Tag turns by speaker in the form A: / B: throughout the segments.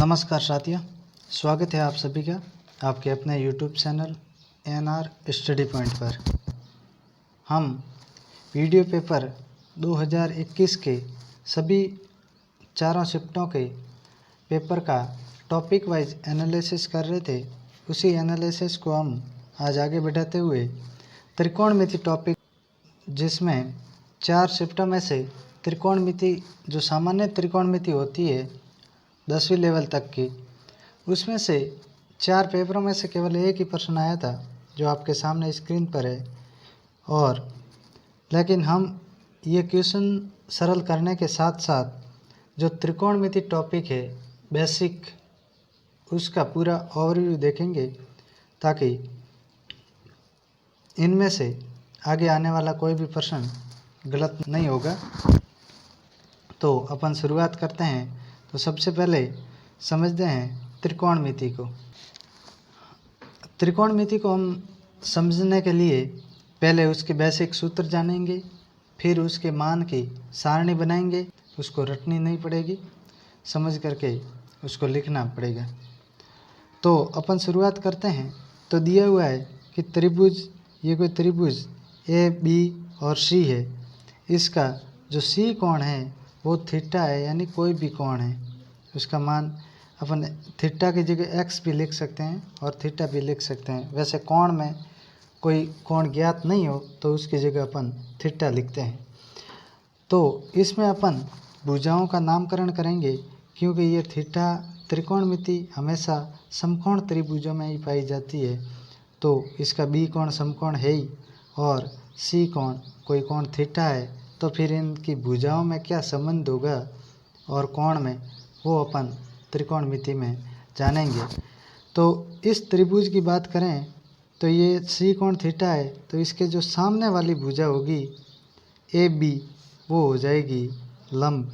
A: नमस्कार साथियों, स्वागत है आप सभी का आपके अपने YouTube channel NR study point पर। हम वीडियो पेपर 2021 के सभी चारों शिफ्टों के पेपर का टॉपिक वाइज एनालिसिस कर रहे थे। उसी एनालिसिस को हम आज आगे बढ़ाते हुए त्रिकोणमिति टॉपिक, जिसमें 4 शिफ्टों में से त्रिकोणमिति जो सामान्य त्रिकोणमिति होती है 10वीं लेवल तक की, उसमें से 4 पेपरों में से केवल एक ही प्रश्न आया था जो आपके सामने स्क्रीन पर है। और लेकिन हम ये क्वेश्चन सरल करने के साथ साथ जो त्रिकोणमिति टॉपिक है बेसिक, उसका पूरा ओवरव्यू देखेंगे ताकि इनमें से आगे आने वाला कोई भी प्रश्न गलत नहीं होगा। तो अपन शुरुआत करते हैं। तो सबसे पहले समझते हैं त्रिकोणमिति को। त्रिकोणमिति को हम समझने के लिए पहले उसके बेसिक सूत्र जानेंगे, फिर उसके मान की सारणी बनाएंगे। उसको रटनी नहीं पड़ेगी, समझ करके उसको लिखना पड़ेगा। तो अपन शुरुआत करते हैं। तो दिया हुआ है कि त्रिभुज, ये कोई त्रिभुज ए बी और सी है। इसका जो सी कोण है वो थीटा है, यानी कोई भी कोण है। उसका मान अपन थीटा की जगह एक्स भी लिख सकते हैं और थीटा भी लिख सकते हैं। वैसे कोण में कोई कोण ज्ञात नहीं हो तो उसकी जगह अपन थीटा लिखते हैं। तो इसमें अपन भुजाओं का नामकरण करेंगे, क्योंकि ये थीटा त्रिकोणमिति हमेशा समकोण त्रिभुजों में ही पाई जाती है। तो इसका बी कोण समकोण है ही, और सी कोण कोई कोण थीटा है। तो फिर इनकी भुजाओं में क्या संबंध होगा और कोण में, वो अपन त्रिकोणमिति में जानेंगे। तो इस त्रिभुज की बात करें तो ये सी कोण थीटा है, तो इसके जो सामने वाली भुजा होगी ए बी, वो हो जाएगी लंब।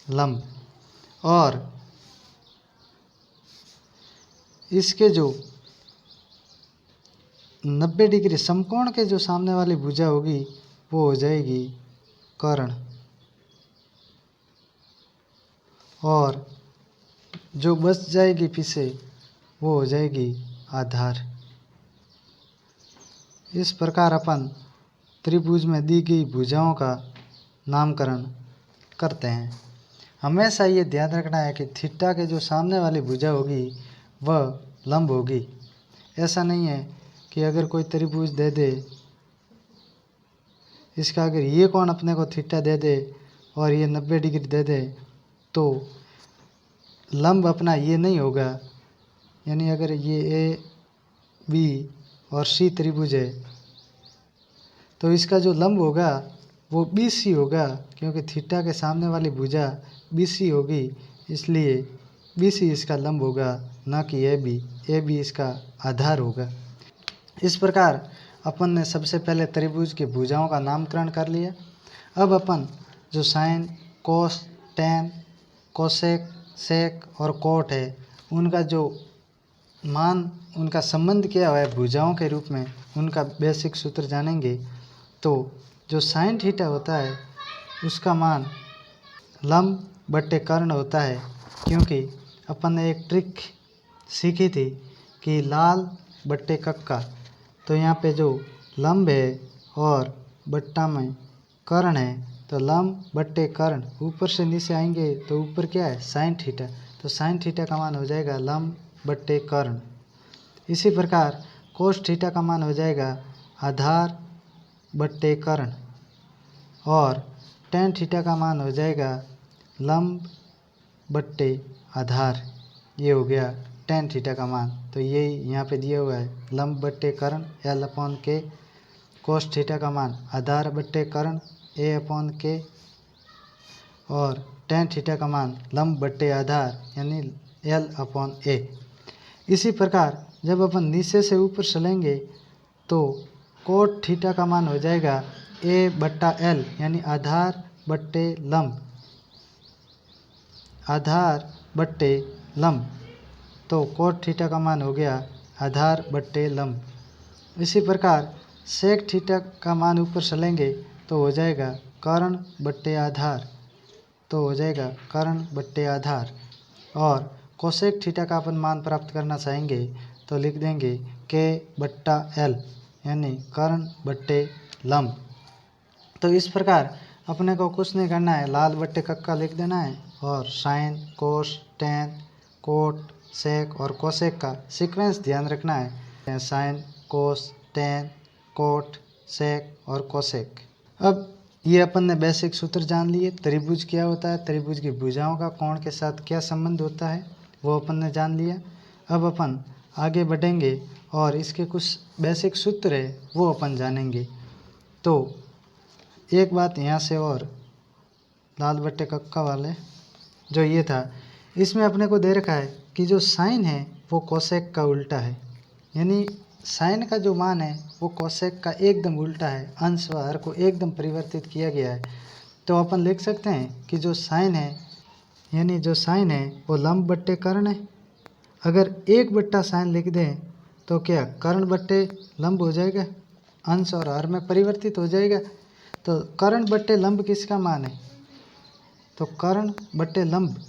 A: लंब। और इसके जो 90 डिग्री समकोण के जो सामने वाली भुजा होगी वो हो जाएगी कर्ण। और जो बच जाएगी पीछे वो हो जाएगी आधार। इस प्रकार अपन त्रिभुज में दी गई भुजाओं का नामकरण करते हैं। हमेशा ये ध्यान रखना है कि थीटा के जो सामने वाली भुजा होगी वह लंब होगी। ऐसा नहीं है कि अगर कोई त्रिभुज दे दे, इसका अगर ये कोण अपने को थीटा दे दे और ये 90 डिग्री दे दे तो लंब अपना ये नहीं होगा। यानी अगर ये ए बी और सी त्रिभुज है तो इसका जो लंब होगा वो बी सी होगा, क्योंकि थीटा के सामने वाली भुजा बी सी होगी, इसलिए बी सी इसका लंब होगा, ना कि ए बी इसका आधार होगा। इस प्रकार अपन ने सबसे पहले त्रिभुज की भुजाओं का नामकरण कर लिया। अब अपन जो साइन, कोस, टेन, कोसेक, सेक और कोट है, उनका जो मान, उनका संबंध क्या है भुजाओं के रूप में, उनका बेसिक सूत्र जानेंगे। तो जो साइन थीटा होता है उसका मान लंब बट्टे कर्ण होता है, क्योंकि अपन ने एक ट्रिक सीखी थी कि लाल बट्टे कक्का। तो यहाँ पे जो लंब है और बट्टा में कर्ण है, तो लंब बट्टे कर्ण, ऊपर से नीचे आएंगे तो ऊपर क्या है साइन थीटा, तो साइन थीटा का मान हो जाएगा लंब बट्टे कर्ण। इसी प्रकार कोस थीटा का मान हो जाएगा आधार बट्टे कर्ण, और टेन थीटा का मान हो जाएगा लंब बट्टे आधार। ये हो गया टेन थीटा का मान। तो यही यहाँ पे दिया हुआ है लंब बट्टे कर्ण एल अपॉन के, कोस थीटा का मान आधार बट्टे कर्ण ए अपॉन के, और टेन थीटा का मान लंब बट्टे आधार यानी एल अपॉन ए। इसी प्रकार जब अपन नीचे से ऊपर चलेंगे तो कोट थीटा का मान हो जाएगा ए बट्टा एल, यानी आधार बट्टे लंब, आधार बट्टे लंब। तो कोट थीटा का मान हो गया आधार बट्टे लंब। इसी प्रकार सेक थीटा का मान ऊपर चलेंगे तो हो जाएगा कर्ण बट्टे आधार, तो हो जाएगा कर्ण बट्टे आधार। और कोसेक थीटा का अपन मान प्राप्त करना चाहेंगे तो लिख देंगे के बट्टा एल, यानी कर्ण बट्टे लंब। तो इस प्रकार अपने को कुछ नहीं करना है, लाल बट्टे कक्का लिख देना है और sine cos tan cot sec और कोसेक का सीक्वेंस ध्यान रखना है, sine cos tan cot sec और कोसेक। अब ये अपन ने बेसिक सूत्र जान लिए। त्रिभुज क्या होता है, त्रिभुज की भुजाओं का कोण के साथ क्या संबंध होता है वो अपन ने जान लिया। अब अपन आगे बढ़ेंगे और इसके कुछ बेसिक सूत्र है वो अपन जानेंगे। तो एक बात यहाँ से और, लाल बट्टे कक्का वाले जो ये था, इसमें अपने को दे रखा है कि जो साइन है वो कोसेक का उल्टा है, यानी साइन का जो मान है वो कोसेक का एकदम उल्टा है, अंश व हर को एकदम परिवर्तित किया गया है। तो अपन लिख सकते हैं कि जो साइन है, यानी जो साइन है वो लंब बट्टे कर्ण है। अगर एक बट्टा साइन लिख दें तो क्या कर्ण बट्टे लंब हो जाएगा, अंश और हर में परिवर्तित हो जाएगा। तो कर्ण बट्टे लंब किसका मान है, तो कर्ण बट्टे लंब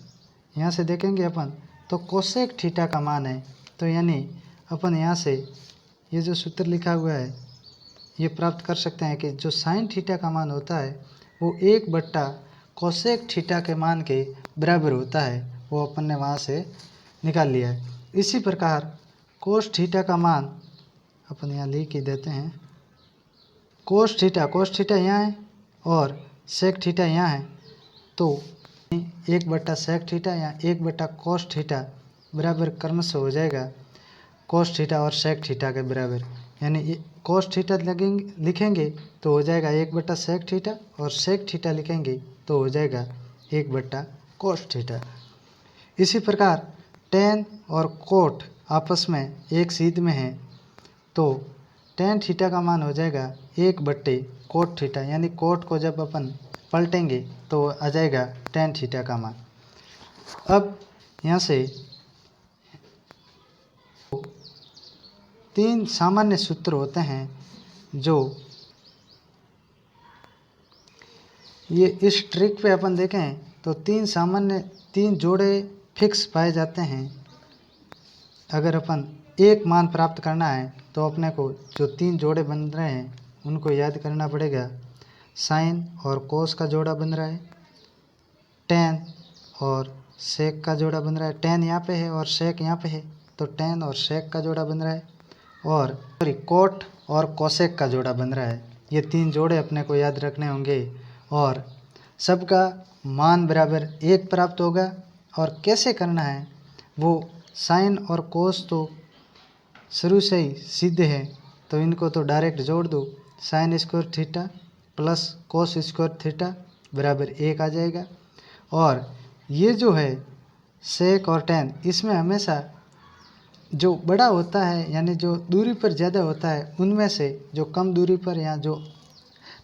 A: यहाँ से देखेंगे अपन तो कोसेक थीटा का मान है। तो यानी अपन यहाँ से ये जो सूत्र लिखा हुआ है ये प्राप्त कर सकते हैं कि जो साइन थीटा का मान होता है वो एक बट्टा कोसेक थीटा के मान के बराबर होता है, वो अपन ने वहाँ से निकाल लिया है। इसी प्रकार कोस थीटा का मान अपन यहाँ लिख ही देते हैं, कोस थीटा यहाँ है और सेक थीटा यहाँ है। तो एक बट्टा सेक थीटा या एक बट्टा कोस थीटा बराबर क्रमश हो जाएगा कोस थीटा और सेक थीटा के बराबर, यानी कोस थीटा लिखेंगे तो हो जाएगा एक बट्टा सेक थीटा और सेक थीटा लिखेंगे तो हो जाएगा एक बट्टा कोस थीटा। इसी प्रकार टेन और कोट आपस में एक सीध में है, तो टेन थीटा का मान हो जाएगा एक बट्टे कोट थीटा, यानी कोट को जब अपन पलटेंगे तो आ जाएगा टेन थीटा का मान। अब यहाँ से तीन सामान्य सूत्र होते हैं जो ये इस ट्रिक पे अपन देखें तो तीन जोड़े फिक्स पाए जाते हैं। अगर अपन एक मान प्राप्त करना है तो अपने को जो तीन जोड़े बन रहे हैं उनको याद करना पड़ेगा। साइन और कोस का जोड़ा बन रहा है, टेन और सेक का जोड़ा बन रहा है, टेन यहाँ पे है और सेक यहाँ पे है तो टेन और सेक का जोड़ा बन रहा है, और कोट और कोसेक का जोड़ा बन रहा है। ये तीन जोड़े अपने को याद रखने होंगे और सबका मान बराबर एक प्राप्त होगा। और कैसे करना है वो, साइन और कोस तो शुरू से ही सीधे हैं तो इनको तो डायरेक्ट जोड़ दो, sine square theta plus cos square theta बराबर एक आ जाएगा। और ये जो है सेक और टेन, इसमें हमेशा जो बड़ा होता है यानी जो दूरी पर ज़्यादा होता है उनमें से जो कम दूरी पर या जो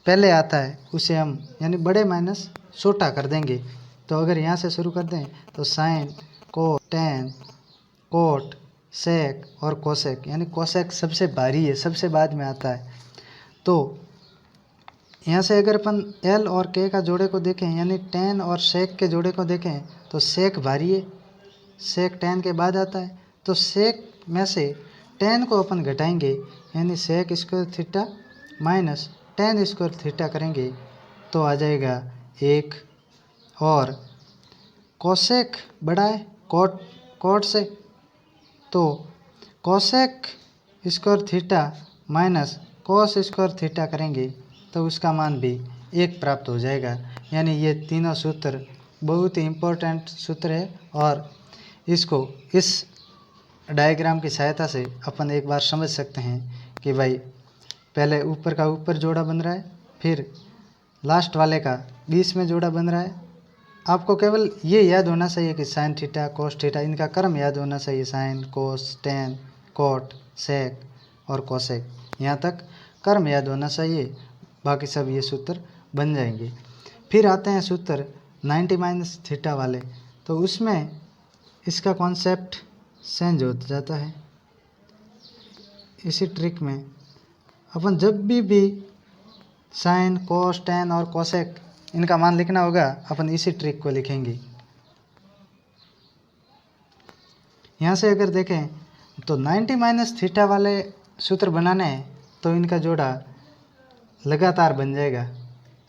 A: पहले आता है उसे हम यानी बड़े माइनस छोटा कर देंगे। तो अगर यहाँ से शुरू कर दें तो साइन को टेन कोट सेक और कोसेक, यानी कोसेक सबसे भारी है, सबसे बाद में आता है। तो यहाँ से अगर अपन एल और के का जोड़े को देखें यानी टेन और सेक के जोड़े को देखें तो सेक भारी है, सेक टेन के बाद आता है। तो सेक में से टेन को अपन घटाएंगे यानी sec square theta minus tan square theta करेंगे तो आ जाएगा एक। और कोसेक बड़ा है कोट से, तो cosec square theta minus cos square theta करेंगे तो उसका मान भी एक प्राप्त हो जाएगा। यानी ये तीनों सूत्र बहुत ही इम्पोर्टेंट सूत्र है और इसको इस डायग्राम की सहायता से अपन एक बार समझ सकते हैं कि भाई पहले ऊपर का ऊपर जोड़ा बन रहा है, फिर लास्ट वाले का बीच में जोड़ा बन रहा है। आपको केवल ये याद होना चाहिए कि साइन थीटा कोस थीटा इनका क्रम याद होना चाहिए, sine cos tan cot sec और कोसेक, यहाँ तक क्रम याद होना चाहिए, बाकी सब ये सूत्र बन जाएंगे। फिर आते हैं सूत्र 90 माइनस थीटा वाले, तो उसमें इसका कॉन्सेप्ट चेंज हो जाता है। इसी ट्रिक में अपन जब भी साइन, कोस, टेन और कोसेक इनका मान लिखना होगा, अपन इसी ट्रिक को लिखेंगे। यहाँ से अगर देखें तो 90 माइनस थीटा वाले सूत्र बनाने हैं तो इनका जोड़ा लगातार बन जाएगा।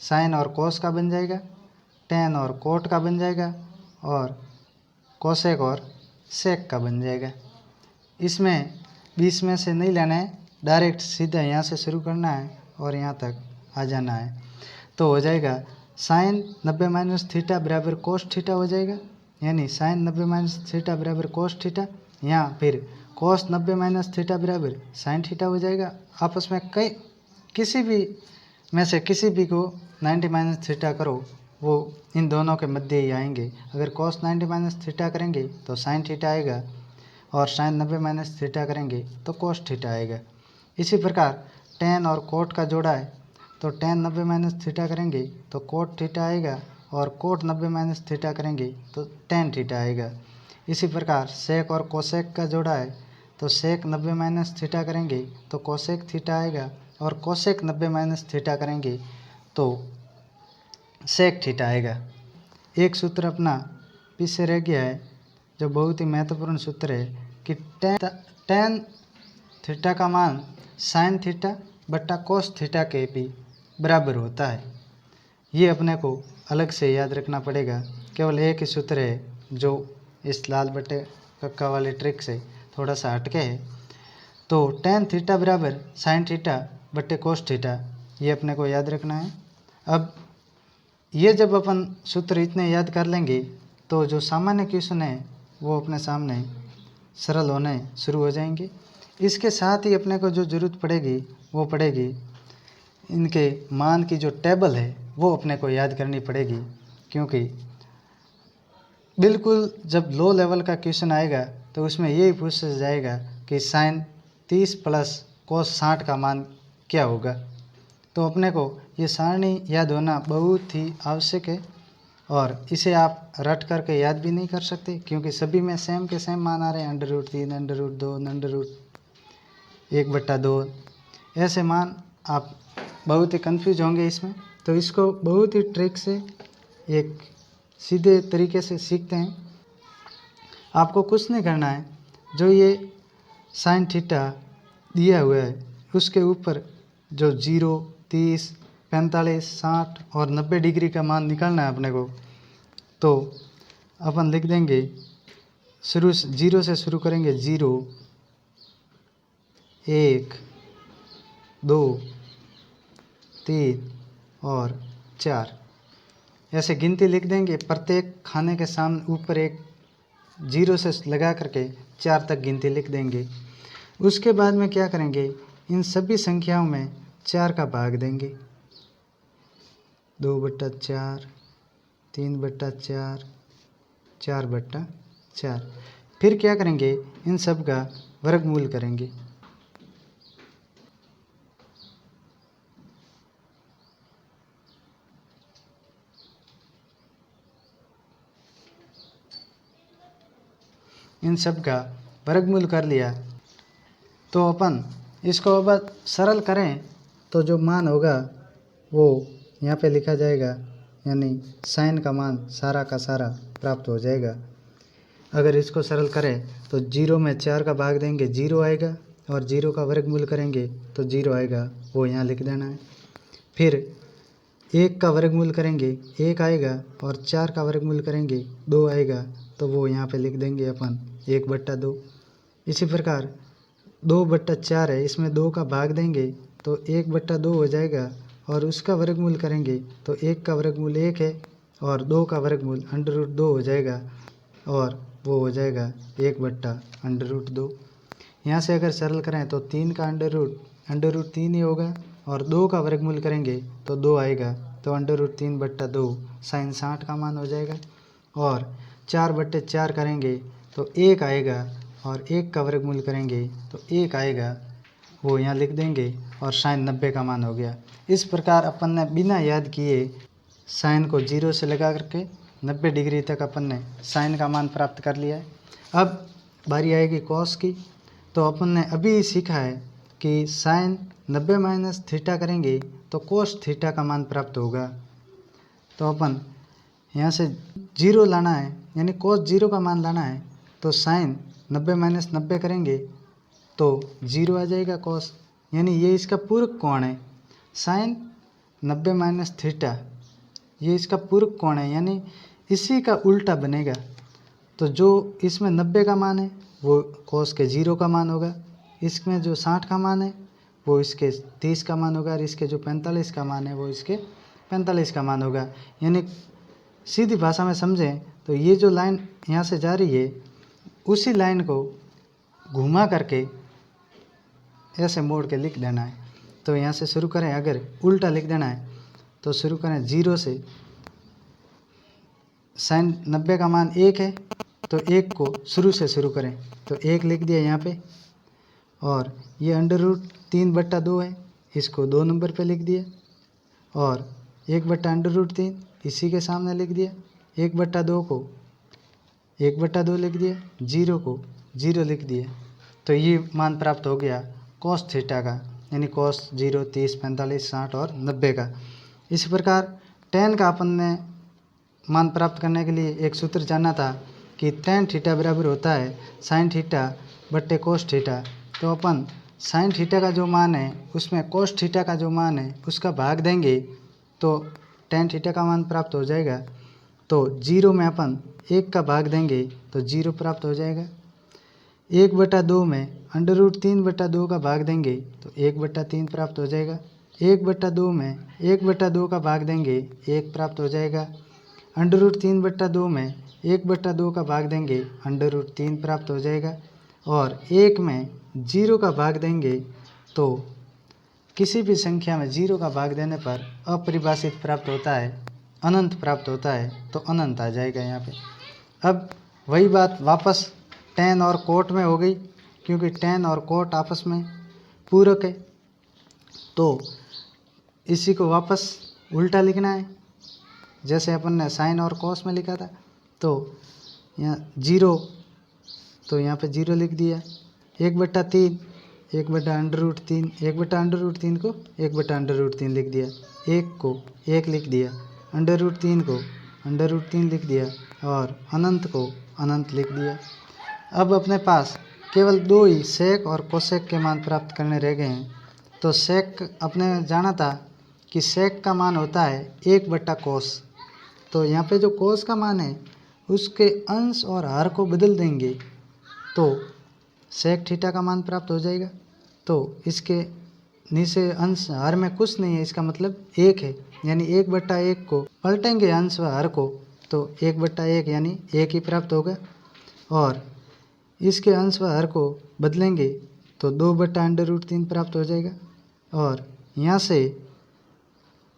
A: साइन और कोस का बन जाएगा, टेन और कोट का बन जाएगा और कोसेक और सेक का बन जाएगा। इसमें बीच में से नहीं लेना है, डायरेक्ट सीधा यहाँ से शुरू करना है और यहाँ तक आ जाना है। तो हो जाएगा साइन 90 माइनस थीटा बराबर कोस थीटा हो जाएगा, यानी साइन 90 माइनस थीटा बराबर कोस थीटा। यहाँ फिर कोस 90 माइनस थीटा बराबर साइन थीटा हो जाएगा। आपस में किसी भी में से किसी भी को 90 माइनस थीटा करो वो इन दोनों के मध्य ही आएंगे। अगर कोस 90 माइनस थीटा करेंगे तो साइन थीटा आएगा और साइन 90 माइनस थीटा करेंगे तो कोस थीटा आएगा। इसी प्रकार टेन और कोट का जोड़ा है तो टेन 90 माइनस थीटा करेंगे तो कोट थीटा आएगा और कोट 90 माइनस थीटा करेंगे तो टेन थीटा आएगा। इसी प्रकार सेक और कोसेक का जोड़ा है तो सेक 90 माइनस थीटा करेंगे तो कोसेक थीटा आएगा और कोसेक 90 माइनस थीटा करेंगे तो सेक थीटा आएगा। एक सूत्र अपना पीछे रह गया है जो बहुत ही महत्वपूर्ण सूत्र है कि टेन थीटा का मान साइन थीटा बट्टा कोस थीटा के भी बराबर होता है। ये अपने को अलग से याद रखना पड़ेगा। केवल एक ही सूत्र है जो इस लाल बटे कक्का वाले ट्रिक से थोड़ा सा हटके है। तो टेन थीटा बराबर साइन थीटा बट्टे कोस थीटा, ये अपने को याद रखना है। अब ये जब अपन सूत्र इतने याद कर लेंगे तो जो सामान्य क्वेश्चन है वो अपने सामने सरल होने शुरू हो जाएंगे। इसके साथ ही अपने को जो ज़रूरत पड़ेगी वो पड़ेगी इनके मान की जो टेबल है वो अपने को याद करनी पड़ेगी, क्योंकि बिल्कुल जब लो लेवल का क्वेश्चन आएगा तो उसमें यही पूछा जाएगा कि साइन 30 प्लस कोस 60 का मान क्या होगा। तो अपने को ये सारणी याद होना बहुत ही आवश्यक है और इसे आप रट करके याद भी नहीं कर सकते, क्योंकि सभी में सेम के सेम मान आ रहे हैं। √3, √2, √1/2 ऐसे मान आप बहुत ही कंफ्यूज होंगे इसमें। तो इसको बहुत ही ट्रिक से एक सीधे तरीके से सीखते हैं। आपको कुछ नहीं करना है, जो ये साइन थीटा दिया हुआ है उसके ऊपर जो 0, 30, 45, 60 और 90 डिग्री का मान निकालना है अपने को। तो अपन लिख देंगे शुरू 0 से शुरू करेंगे, 0, 1, 2, 3 और 4 ऐसे गिनती लिख देंगे। प्रत्येक खाने के सामने ऊपर एक 0 से लगा करके 4 तक गिनती लिख देंगे। उसके बाद में क्या करेंगे, इन सभी संख्याओं में 4 का भाग देंगे। 2/4, 3/4, 4/4। फिर क्या करेंगे, इन सब का वर्गमूल करेंगे। इन सब का वर्गमूल कर लिया तो अपन इसको अब सरल करें तो जो मान होगा वो यहाँ पे लिखा जाएगा, यानी साइन का मान सारा का सारा प्राप्त हो जाएगा। अगर इसको सरल करें तो 0 में 4 का भाग देंगे, 0 आएगा और 0 का वर्गमूल करेंगे तो 0 आएगा, वो यहाँ लिख देना है। फिर 1 का वर्गमूल करेंगे, 1 आएगा और 4 का वर्गमूल करेंगे, 2 आएगा, तो वो यहाँ पे लिख देंगे अपन 1/2। इसी प्रकार 2/4 है, इसमें 2 का भाग देंगे तो 1/2 हो जाएगा और उसका वर्गमूल करेंगे तो 1 का वर्गमूल 1 है और 2 का वर्गमूल √2 हो जाएगा और वो हो जाएगा 1/√2। यहाँ से अगर सरल करें तो 3 का √3 ही होगा और 2 का वर्गमूल करेंगे तो 2 आएगा, तो √3/2 साइन 60 का मान हो जाएगा। और 4/4 करेंगे तो 1 आएगा और 1 का वर्गमूल करेंगे तो 1 आएगा, वो यहाँ लिख देंगे और साइन 90 का मान हो गया। इस प्रकार अपन ने बिना याद किए साइन को 0 से लगा करके 90 डिग्री तक अपन ने साइन का मान प्राप्त कर लिया है। अब बारी आएगी कॉस की। तो अपन ने अभी सीखा है कि साइन 90 माइनस थीटा करेंगे तो कोस थीटा का मान प्राप्त होगा। तो अपन यहाँ से 0 लाना है, यानी कोस 0 का मान लाना है, तो साइन 90 माइनस 90 करेंगे तो 0 आ जाएगा कोस, यानी ये इसका पूरक कोण है। साइन 90 माइनस थीटा ये इसका पूरक कोण है, यानी इसी का उल्टा बनेगा। तो जो इसमें 90 का मान है वो कोस के 0 का मान होगा, इसमें जो 60 का मान है वो इसके 30 का मान होगा, और इसके जो 45 का मान है वो इसके 45 का मान होगा। यानी सीधी भाषा में समझें तो ये जो लाइन यहाँ से जा रही है उसी लाइन को घुमा करके ऐसे मोड़ के लिख देना है। तो यहाँ से शुरू करें, अगर उल्टा लिख देना है तो शुरू करें 0 से। साइन 90 का मान 1 है तो 1 को शुरू से शुरू करें, तो 1 लिख दिया यहाँ पे, और ये √3/2 है, इसको 2 नंबर पे लिख दिया, और 1/√3 इसी के सामने लिख दिया, 1/2 को 1/2 लिख दिया, 0 को 0 लिख दिया। तो ये मान प्राप्त हो गया कोस थीटा का, यानी कोस 0, 30, 45, 60 और 90 का। इसी प्रकार टेन का अपन ने मान प्राप्त करने के लिए एक सूत्र जाना था कि tan थीटा बराबर होता है साइन थीटा बट्टे कोस थीटा। तो अपन साइन थीटा का जो मान है उसमें कोस थीटा का जो मान है उसका भाग देंगे तो tan थीटा का मान प्राप्त हो जाएगा। तो 0 में अपन 1 का भाग देंगे तो 0 प्राप्त हो जाएगा। 1/2 में √3/2 का भाग देंगे तो 1/3 प्राप्त हो जाएगा। 1/2 में 1/2 का भाग देंगे 1 प्राप्त हो जाएगा। √3/2 में 1/2 का भाग देंगे √3 प्राप्त हो जाएगा। और 1 में 0 का भाग देंगे तो किसी भी संख्या में 0 का भाग देने पर अपरिभाषित प्राप्त होता है, अनंत प्राप्त होता है, तो अनंत आ जाएगा यहाँ पे। अब वही बात वापस tan और कोट में हो गई, क्योंकि tan और कोट आपस में पूरक है, तो इसी को वापस उल्टा लिखना है, जैसे अपन ने साइन और कोस में लिखा था। तो यहाँ 0, तो यहाँ पे 0 लिख दिया। 1/3 1/√3 1/√3 को 1/√3 लिख दिया, 1 को 1 लिख दिया, √3 को √3 लिख दिया, और अनंत को अनंत लिख दिया। अब अपने पास केवल 2 ही सेक और कोसेक के मान प्राप्त करने रह गए हैं। तो सेक अपने जाना था कि सेक का मान होता है 1/कोस। तो यहाँ पे जो कोस का मान है उसके अंश और हर को बदल देंगे तो सेक थीटा का मान प्राप्त हो जाएगा। तो इसके नीचे अंश हर में कुछ नहीं है, इसका मतलब 1 है, यानी 1/1 को पलटेंगे अंश व हर को तो 1/1 यानी 1 ही प्राप्त होगा। और इसके अंश व हर को बदलेंगे तो 2/√3 प्राप्त हो जाएगा। और यहाँ से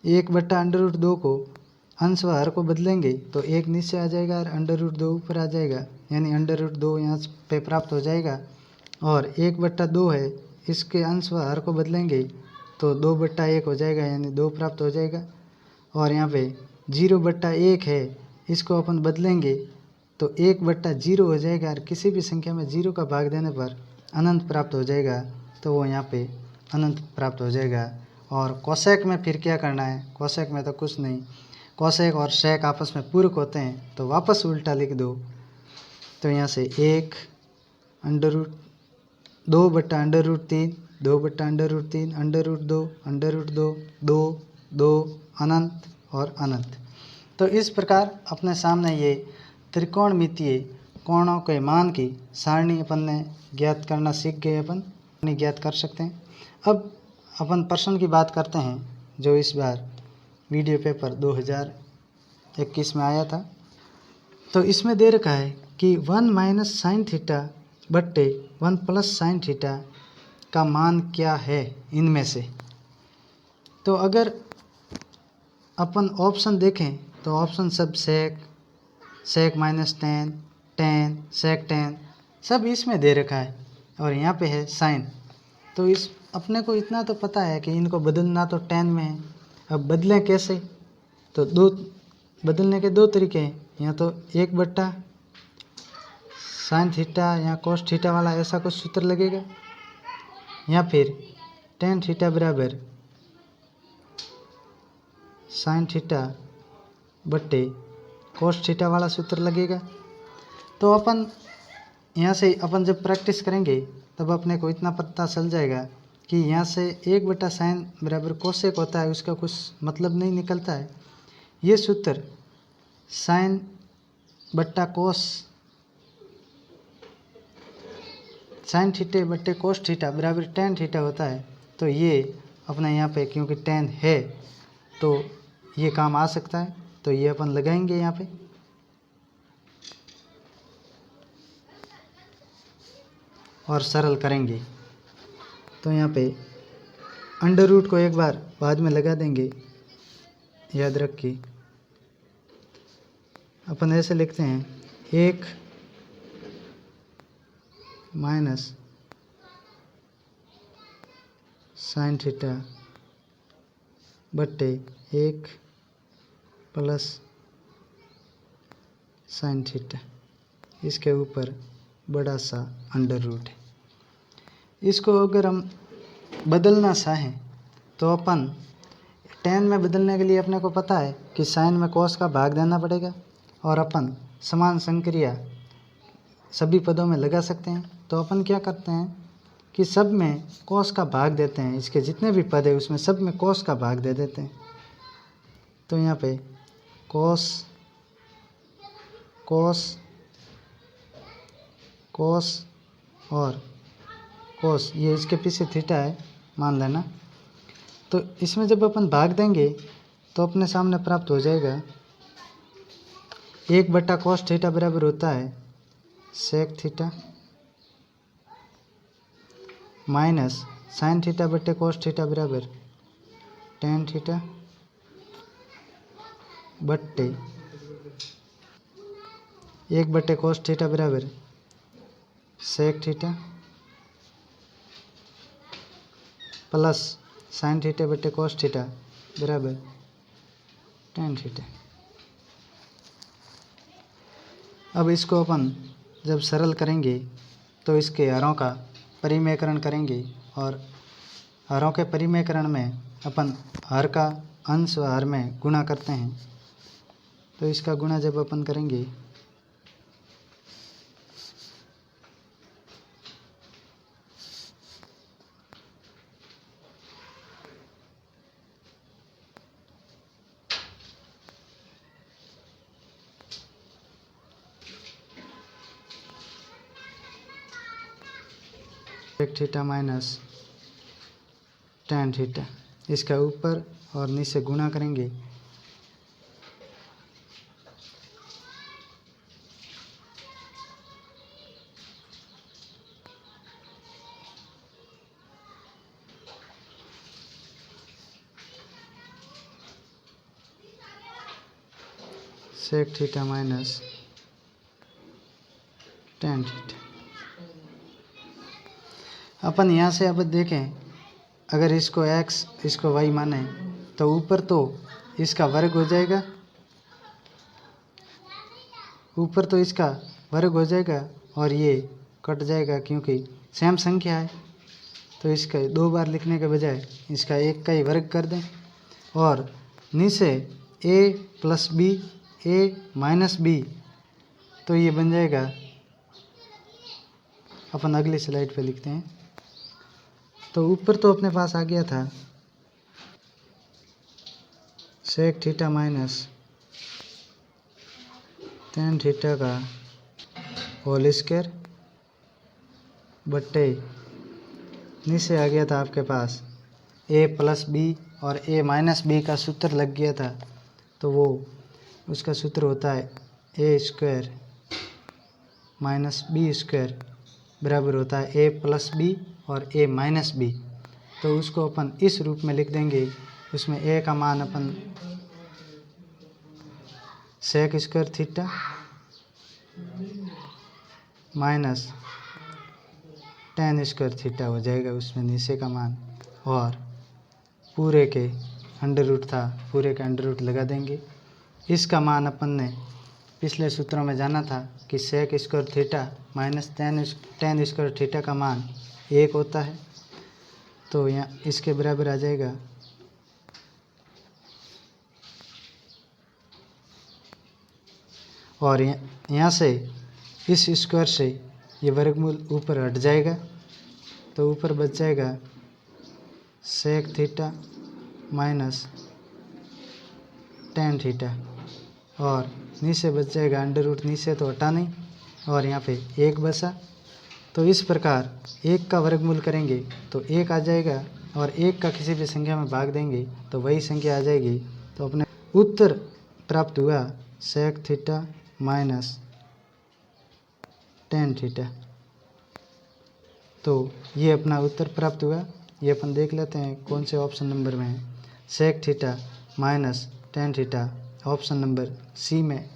A: 1/√2 को अंश व हर को बदलेंगे तो 1 नीचे आ जाएगा और √2 ऊपर आ जाएगा, यानी √2 यहाँ पे प्राप्त हो जाएगा। और 1/2 है, इसके अंश व हर को बदलेंगे तो 2/1 हो जाएगा, यानी 2 प्राप्त हो जाएगा। और यहाँ पे 0/1 है, इसको अपन बदलेंगे तो 1/0 हो जाएगा, और किसी भी संख्या में 0 का भाग देने पर अनंत प्राप्त हो जाएगा, तो वो यहाँ पे अनंत प्राप्त हो जाएगा। और कोसेक में फिर क्या करना है, कोसेक में तो कुछ नहीं, कोसेक और सेक आपस में पूरक होते हैं, तो वापस उल्टा लिख दो। तो यहाँ से 1 2/√3 2/√3 √2 √2 2 2 अनंत और अनंत। तो इस प्रकार अपने सामने ये त्रिकोणमितीय कोणों के मान की सारणी अपन ने ज्ञात करना सीख गए, अपन नहीं ज्ञात कर सकते हैं। अब अपन प्रश्न की बात करते हैं जो इस बार वीडियो पेपर 2021 में आया था। तो इसमें दे रखा है कि 1 - साइन थीटा बट्टे 1 + साइन थीटा का मान क्या है इनमें से। तो अगर अपन ऑप्शन देखें तो ऑप्शन सब सेक -tan tan सेक tan सब इसमें दे रखा है, और यहाँ पे है साइन। तो इस अपने को इतना तो पता है कि इनको बदलना तो tan में है। अब बदलें कैसे, तो बदलने के 2 तरीके हैं, या तो 1/ साइन थीटा या कोस थीटा वाला ऐसा कुछ सूत्र लगेगा, या फिर टेन थीटा बराबर साइन थीटा बट्टे कोस थीटा वाला सूत्र लगेगा। तो अपन यहाँ से अपन जब प्रैक्टिस करेंगे तब अपने को इतना पता चल जाएगा कि यहाँ से 1/sin बराबर कोसेक होता है, उसका कुछ मतलब नहीं निकलता है। ये सूत्र साइन बट्टा कोस साइन थीटे बट्टे कोस थीटा बराबर टेन थीटा होता है। तो ये अपना यहाँ पे क्योंकि टेन है तो ये काम आ सकता है, तो ये अपन लगाएंगे यहाँ पे। और सरल करेंगे। तो यहाँ पे अंडर रूट को एक बार बाद में लगा देंगे, याद रख के। अपन ऐसे लिखते हैं 1 माइनस साइन थीटा बट्टे 1 प्लस साइन थीटा, इसके ऊपर बड़ा सा अंडर रूट है। इसको अगर हम बदलना चाहें तो अपन टेन में बदलने के लिए अपने को पता है कि साइन में कोस का भाग देना पड़ेगा और अपन समान संक्रिया सभी पदों में लगा सकते हैं। तो अपन क्या करते हैं कि सब में कोस का भाग देते हैं, इसके जितने भी पद है उसमें सब में कोस का भाग दे देते हैं। तो यहाँ पे कोस कोस कोस और कोस, ये इसके पीछे थीटा है मान लेना। तो इसमें जब अपन भाग देंगे तो अपने सामने प्राप्त हो जाएगा 1/cos थीटा बराबर होता है sec theta minus sine theta बट्टे कोस थीटा बराबर टेन थीटा बट्टे 1/cos थीटा बराबर sec theta plus sine theta बट्टे कोस थीटा बराबर टेन थीटा। अब इसको अपन जब सरल करेंगे तो इसके हरों का परिमेयकरण करेंगे और हरों के परिमेयकरण में अपन हर का अंश व हर में गुणा करते हैं। तो इसका गुणा जब अपन करेंगे sec theta minus tan theta, इसका ऊपर और नीचे गुणा करेंगे। Sec theta minus tan theta. अपन यहाँ से अब देखें, अगर इसको x इसको y माने तो ऊपर तो इसका वर्ग हो जाएगा, ऊपर तो इसका वर्ग हो जाएगा और ये कट जाएगा क्योंकि सेम संख्या है। तो इसका दो बार लिखने के बजाय इसका एक का ही वर्ग कर दें और नीचे a plus B a minus B, तो ये बन जाएगा। अपन अगली स्लाइड पे लिखते हैं। तो ऊपर तो अपने पास आ गया था sec theta minus tan theta का होल स्क्वायर बट्टे नीचे आ गया था आपके पास a प्लस बी और a माइनस बी का सूत्र लग गया था। तो वो उसका सूत्र होता है a square minus B square बराबर होता है a प्लस बी और a माइनस बी। तो उसको अपन इस रूप में लिख देंगे। उसमें a का मान अपन sec square theta minus tan square theta हो जाएगा, उसमें नीचे का मान, और पूरे के अंडर रूट था, पूरे के अंडर रूट लगा देंगे। इसका मान अपन ने पिछले सूत्रों में जाना था कि sec square theta minus tan square theta का मान 1 होता है। तो यहाँ इसके बराबर आ जाएगा और यहाँ से इस स्क्वायर से ये वर्गमूल ऊपर हट जाएगा तो ऊपर बच जाएगा sec theta minus tan theta और नीचे बच जाएगा अंडर रूट, नीचे तो हटा नहीं और यहाँ पे एक बसा। तो इस प्रकार एक का वर्गमूल करेंगे तो एक आ जाएगा और एक का किसी भी संख्या में भाग देंगे तो वही संख्या आ जाएगी। तो अपने उत्तर प्राप्त हुआ sec theta minus tan theta. तो ये अपना उत्तर प्राप्त हुआ। ये अपन देख लेते हैं कौन से ऑप्शन नंबर में है। Sec theta minus tan theta option number C में।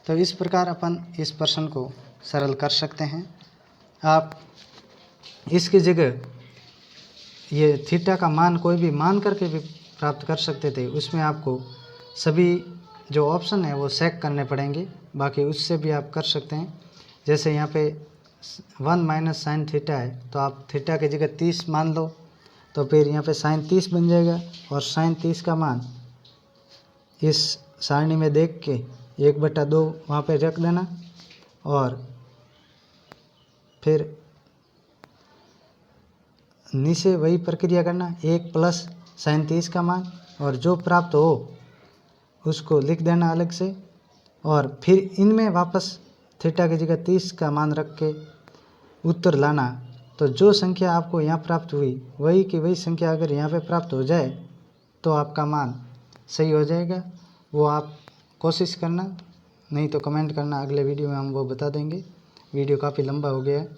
A: तो इस प्रकार अपन इस प्रश्न को सरल कर सकते हैं। आप इसकी जगह ये थीटा का मान कोई भी मान करके भी प्राप्त कर सकते थे। उसमें आपको सभी जो ऑप्शन है वो सेक करने पड़ेंगे, बाकी उससे भी आप कर सकते हैं। जैसे यहाँ पे 1 माइनस साइन थीटा है तो आप थीटा की जगह 30 मान लो तो फिर यहाँ पे साइन 30 बन जाएगा और साइन 30 का मान इस सारणी में देख के 1/2 वहाँ पे रख देना और फिर नीचे वही प्रक्रिया करना, 1 प्लस साइन 30 का मान और जो प्राप्त हो उसको लिख देना अलग से और फिर इनमें वापस थीटा की जगह 30 का मान रख के उत्तर लाना। तो जो संख्या आपको यहाँ प्राप्त हुई वही की वही संख्या अगर यहाँ पे प्राप्त हो जाए तो आपका मान सही हो जाएगा। वो आप कोशिश करना, नहीं तो कमेंट करना, अगले वीडियो में हम वो बता देंगे। वीडियो काफ़ी लंबा हो गया है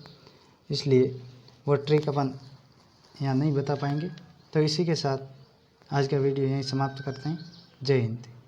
A: इसलिए वो ट्रिक अपन यहाँ नहीं बता पाएंगे। तो इसी के साथ आज का वीडियो यहीं समाप्त करते हैं। जय हिंद।